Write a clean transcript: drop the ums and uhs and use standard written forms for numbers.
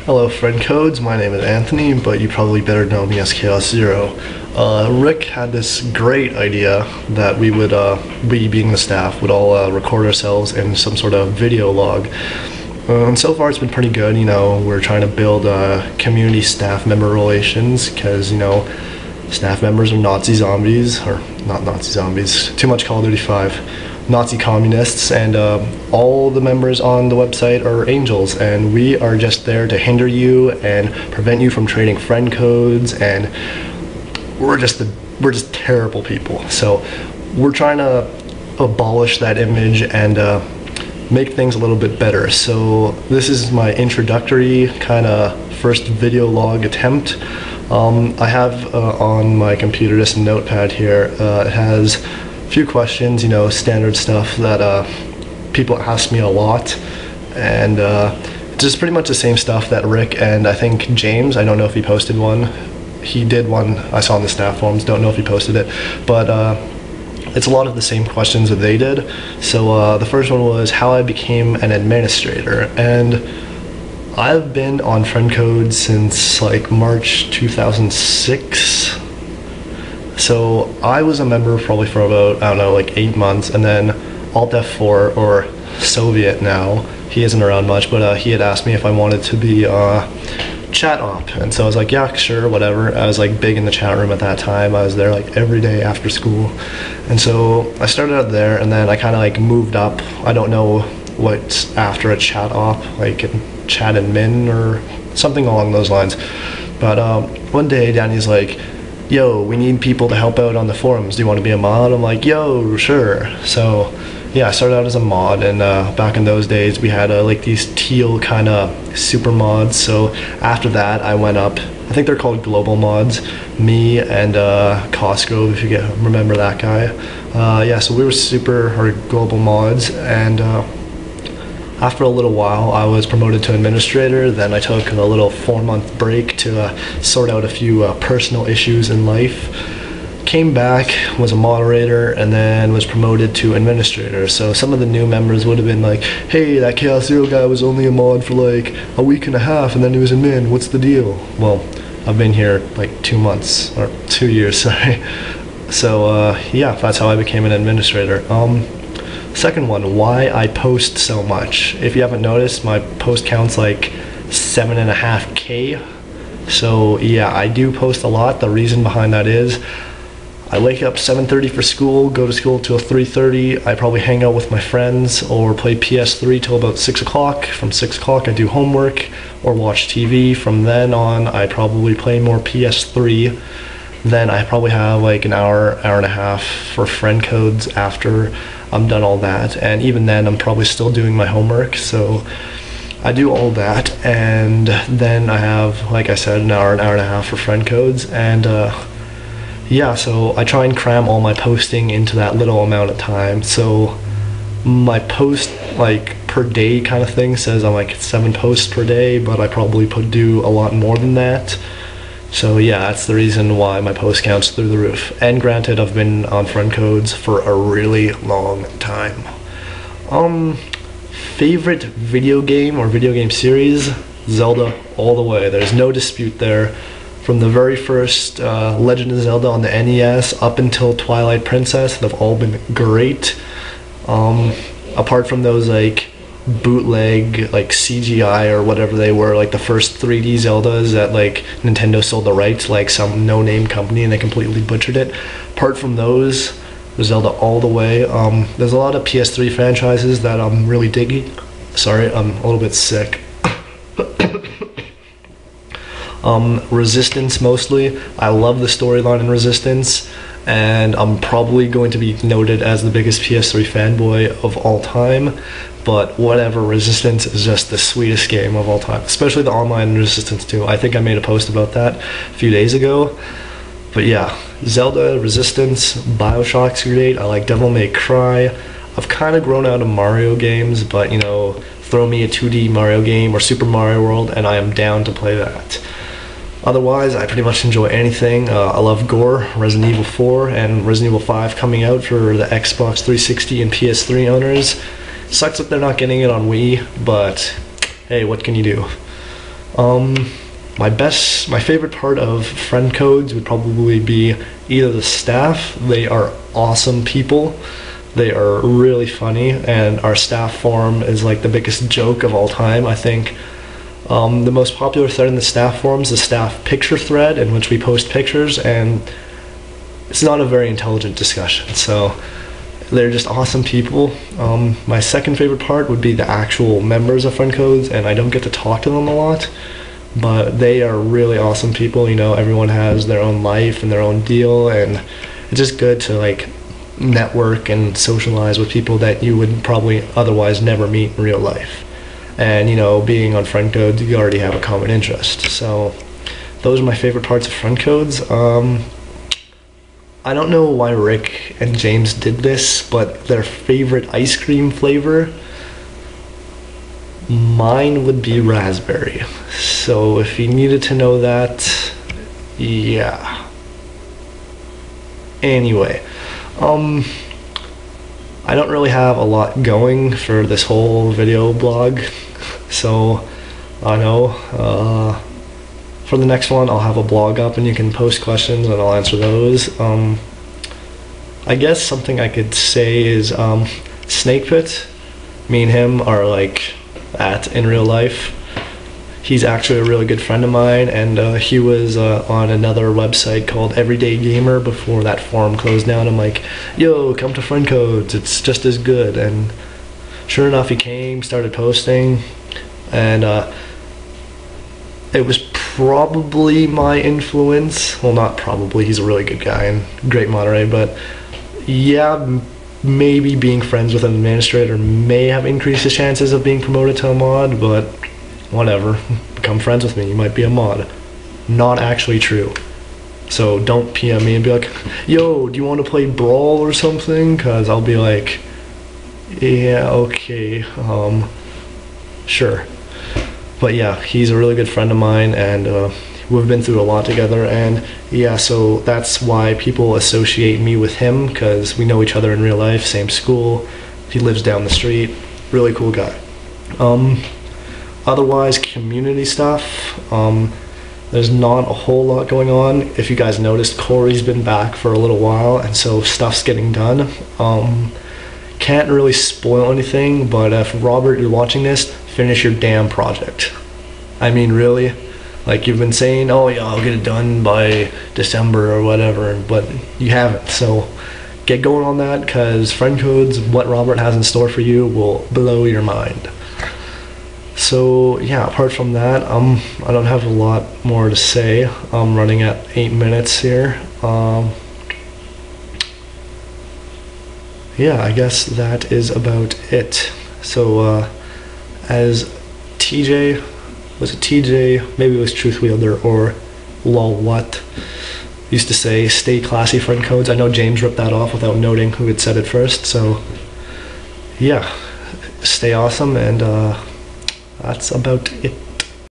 Hello, friend codes. My name is Anthony, but you probably better know me as Chaos Zero. Rick had this great idea that we being the staff, would all record ourselves in some sort of video log. And so far it's been pretty good. We're trying to build community staff member relations because, staff members are Nazi zombies, or not Nazi zombies, too much Call of Duty 5. Nazi communists, and all the members on the website are angels, and we are just there to hinder you and prevent you from trading friend codes, and we're just terrible people. So we're trying to abolish that image and make things a little bit better. So this is my introductory kind of first video log attempt. I have on my computer just a notepad here. It has few questions, standard stuff that people ask me a lot, and just pretty much the same stuff that Rick and I think James, I don't know if he posted one. He did one I saw on the staff forums, don't know if he posted it, but it's a lot of the same questions that they did. So the first one was how I became an administrator, and I've been on friend code since like March 2006. So I was a member probably for about, I don't know, like 8 months, and then Alt F4, or Soviet now, he isn't around much, but he had asked me if I wanted to be chat op, and so I was like, yeah, sure, whatever. I was like big in the chat room at that time. I was there like every day after school, and so I started out there, and then I kind of like moved up. I don't know what's after a chat op, like chat admin or something along those lines, but one day Danny's like, yo, we need people to help out on the forums. Do you want to be a mod? I'm like, yo, sure. So yeah, I started out as a mod, and back in those days we had like these teal kind of super mods. So after that I went up, I think they're called global mods, me and Cosgrove, if you remember that guy. Yeah, so we were super or global mods, and after a little while I was promoted to administrator. Then I took a little 4-month break to sort out a few personal issues in life. Came back, was a moderator, and then was promoted to administrator. So some of the new members would have been like, hey, that Chaos Zero guy was only a mod for like a week and a half and then he was admin, what's the deal? Well, I've been here like 2 months, or 2 years, sorry. So yeah, that's how I became an administrator. Second one, why I post so much. If you haven't noticed, my post count's like 7.5K. So yeah, I do post a lot. The reason behind that is I wake up 7:30 for school, go to school till 3:30. I probably hang out with my friends or play PS3 till about 6 o'clock. From 6 o'clock I do homework or watch TV. From then on I probably play more PS3. Then I probably have like an hour and a half for friend codes after I'm done all that, and even then I'm probably still doing my homework. So I do all that, and then I have, like I said, an hour and a half for friend codes, and yeah, so I try and cram all my posting into that little amount of time. So my post like per day kind of thing says I'm like 7 posts per day, but I probably do a lot more than that. So yeah, that's the reason why my post count's through the roof. And granted, I've been on friend codes for a really long time. Favorite video game or video game series? Zelda all the way. There's no dispute there. From the very first Legend of Zelda on the NES up until Twilight Princess, they've all been great. Apart from those like bootleg like CGI or whatever they were, like the first 3D Zeldas that like Nintendo sold the rights to like some no-name company and they completely butchered it. Apart from those, Zelda all the way. There's a lot of PS3 franchises that I'm really digging. Sorry, I'm a little bit sick. Resistance mostly. I love the storyline in Resistance, and I'm probably going to be noted as the biggest PS3 fanboy of all time, but whatever, Resistance is just the sweetest game of all time, especially the online Resistance 2. I think I made a post about that a few days ago. But yeah, Zelda, Resistance, Bioshock's great. I like Devil May Cry. I've kind of grown out of Mario games, but throw me a 2D Mario game or Super Mario World and I am down to play that. Otherwise, I pretty much enjoy anything. I love gore, Resident Evil 4 and Resident Evil 5 coming out for the Xbox 360 and PS3 owners. Sucks that they're not getting it on Wii, but hey, what can you do? My favorite part of friend codes would probably be either the staff. They are awesome people. They are really funny, and our staff forum is like the biggest joke of all time. I think the most popular thread in the staff forum is the staff picture thread, in which we post pictures, and it's not a very intelligent discussion. So they're just awesome people. My second favorite part would be the actual members of friend codes, and I don't get to talk to them a lot, but they are really awesome people. You know, everyone has their own life and their own deal, and it's just good to like network and socialize with people that you would probably otherwise never meet in real life. And you know, being on friend codes, you already have a common interest. So those are my favorite parts of friend codes. I don't know why Rick and James did this, but their favorite ice cream flavor, mine would be raspberry. So if you needed to know that, yeah. Anyway, I don't really have a lot going for this whole video blog, so I know for the next one I'll have a blog up and you can post questions and I'll answer those. I guess something I could say is Snake Pit, me and him are like in real life. He's actually a really good friend of mine, and he was on another website called Everyday Gamer before that forum closed down. I'm like, yo, come to friend codes, it's just as good. And sure enough, he came, started posting, and it was probably my influence. Well, not probably, he's a really good guy and great moderator, but yeah, maybe being friends with an administrator may have increased his chances of being promoted to a mod, but whatever. Become friends with me, you might be a mod. Not actually true. So don't PM me and be like, yo, do you want to play Brawl or something? Because I'll be like, yeah, okay, sure. But yeah, he's a really good friend of mine, and we've been through a lot together, and yeah, so that's why people associate me with him, because we know each other in real life, same school, he lives down the street, really cool guy. Otherwise, community stuff, there's not a whole lot going on. If you guys noticed, Corey's been back for a little while, and so stuff's getting done. Can't really spoil anything, but if Robert, you're watching this, finish your damn project. I mean, really, like you've been saying, oh yeah, I'll get it done by December or whatever, but you haven't. So get going on that, because friend codes, what Robert has in store for you will blow your mind. So yeah, apart from that, I don't have a lot more to say. I'm running at 8 minutes here. Yeah, I guess that is about it. So as TJ, was it TJ, maybe it was Truth Wielder or lol what, used to say, stay classy friend codes. I know James ripped that off without noting who had said it first, so yeah, stay awesome, and that's about it.